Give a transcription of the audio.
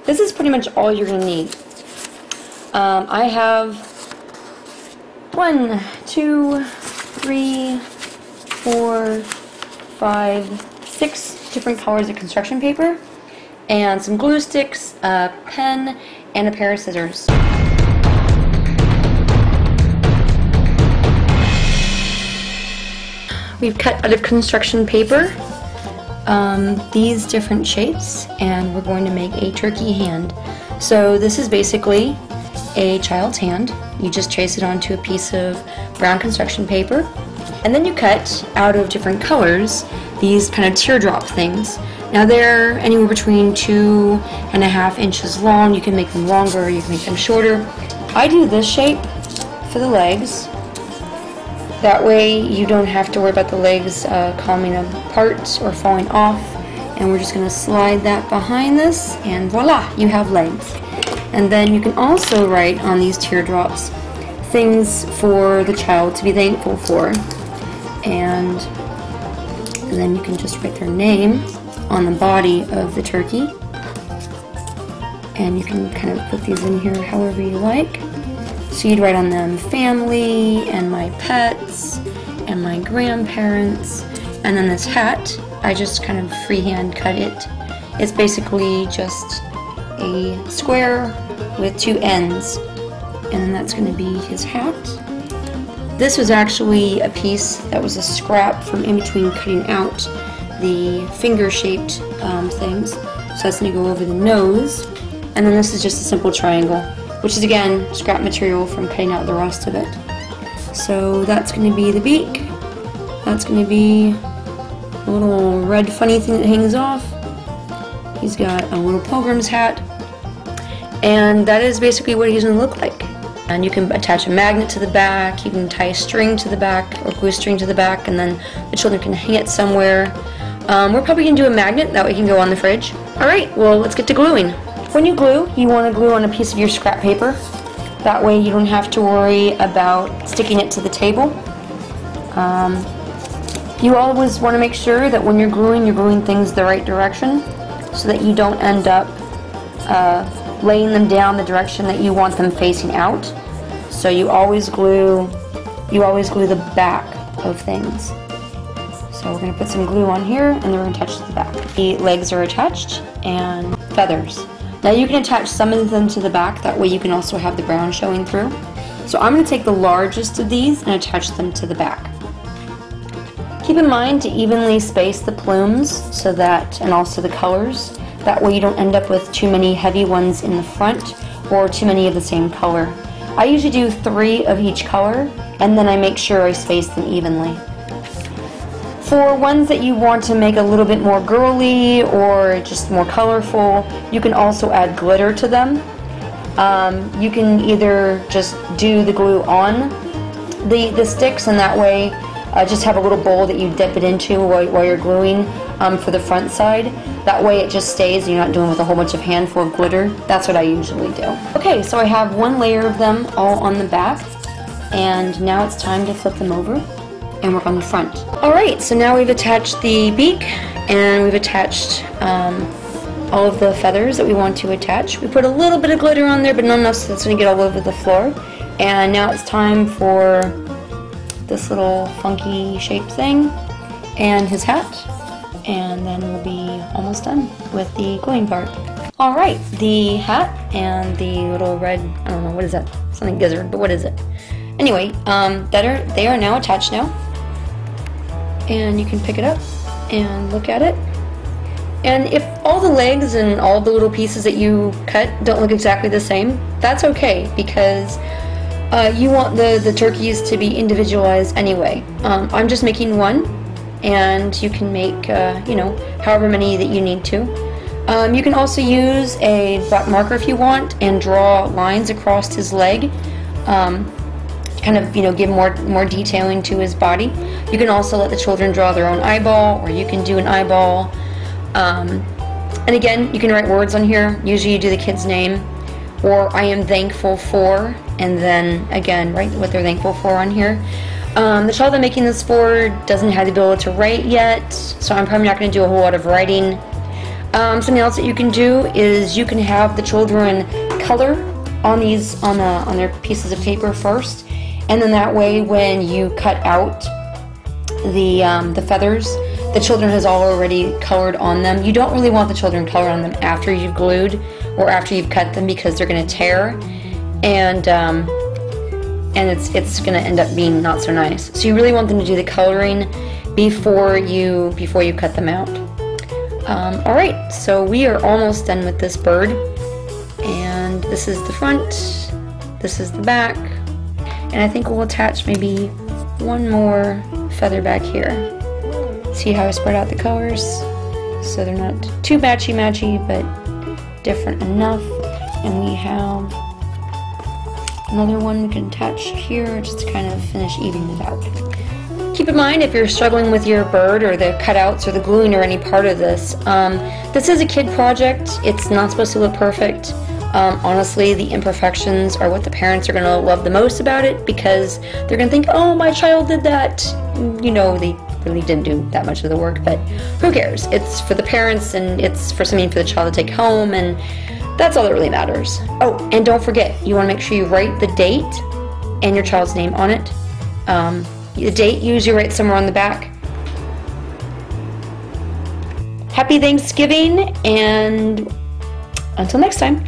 this is pretty much all you're going to need. I have 1, 2, 3, 4, 5, 6 different colors of construction paper, and some glue sticks, a pen, and a pair of scissors. We've cut out of construction paper these different shapes, and we're going to make a turkey hand. So this is basically a child's hand. You just trace it onto a piece of brown construction paper, and then you cut out of different colors these kind of teardrop things. Now they're anywhere between 2.5 inches long. You can make them longer, you can make them shorter. I do this shape for the legs. That way you don't have to worry about the legs coming apart or falling off. And we're just going to slide that behind this, and voila, you have legs. And then you can also write on these teardrops things for the child to be thankful for. And then you can just write their name on the body of the turkey. And you can kind of put these in here however you like. So you'd write on them family, and my pets, and my grandparents. And then this hat, I just kind of freehand cut it. It's basically just a square with 2 ends. And then that's going to be his hat. This was actually a piece that was a scrap from in between cutting out the finger-shaped things. So that's going to go over the nose. And then this is just a simple triangle, which is again scrap material from cutting out the rest of it. So that's going to be the beak. That's going to be a little red funny thing that hangs off. He's got a little pilgrim's hat. And that is basically what he's going to look like. And you can attach a magnet to the back, you can tie a string to the back, or glue string to the back, and then the children can hang it somewhere. We're probably going to do a magnet, that way it can go on the fridge. Alright, well let's get to gluing. When you glue, you want to glue on a piece of your scrap paper. That way you don't have to worry about sticking it to the table. You always want to make sure that when you're gluing things the right direction, so that you don't end up laying them down the direction that you want them facing out. So you always glue the back of things. So we're going to put some glue on here, and then we're going to attach to the back. The legs are attached, and feathers. Now you can attach some of them to the back, that way you can also have the brown showing through. So I'm going to take the largest of these and attach them to the back. Keep in mind to evenly space the plumes, so that, and also the colors. That way you don't end up with too many heavy ones in the front or too many of the same color. I usually do 3 of each color, and then I make sure I space them evenly. For ones that you want to make a little bit more girly or just more colorful, you can also add glitter to them. You can either just do the glue on the sticks, and that way just have a little bowl that you dip it into while you're gluing for the front side. That way it just stays, and you're not doing with a whole bunch of handful of glitter. That's what I usually do. Okay, so I have 1 layer of them all on the back, and now it's time to flip them over and work on the front. Alright, so now we've attached the beak, and we've attached all of the feathers that we want to attach. We put a little bit of glitter on there, but not enough so it's going to get all over the floor. And now it's time for this little funky shaped thing and his hat, and then we'll be almost done with the gluing part. Alright, the hat and the little red, I don't know, what is that? Something gizzard, but what is it? Anyway, they are now attached now. And you can pick it up and look at it. And if all the legs and all the little pieces that you cut don't look exactly the same, that's okay, because you want the turkeys to be individualized anyway. I'm just making 1, and you can make, you know, however many that you need to. You can also use a black marker if you want and draw lines across his leg. Kind of, you know, give more detailing to his body. You can also let the children draw their own eyeball, or you can do an eyeball. And again, you can write words on here. Usually you do the kid's name, or I am thankful for, and then again write what they're thankful for on here. The child I'm making this for doesn't have the ability to write yet, so I'm probably not going to do a whole lot of writing. Something else that you can do is you can have the children color on these on their pieces of paper first, and then that way when you cut out the feathers, the children has already colored on them. You don't really want the children colored on them after you've glued or after you've cut them, because they're going to tear, and it's going to end up being not so nice. So you really want them to do the coloring before you cut them out. Alright, so we are almost done with this bird, and this is the front, this is the back, and I think we'll attach maybe one more feather back here. See how I spread out the colors so they're not too matchy but different enough. And we have another one we can attach here just to kind of finish evening it out. Keep in mind, if you're struggling with your bird or the cutouts or the gluing or any part of this, this is a kid project. It's not supposed to look perfect. Honestly, the imperfections are what the parents are going to love the most about it, because they're going to think, oh, my child did that. You know, they really didn't do that much of the work, but who cares? It's for the parents, and it's for something for the child to take home, and that's all that really matters. Oh, and don't forget, you want to make sure you write the date and your child's name on it. The date you usually write somewhere on the back. Happy Thanksgiving, and until next time.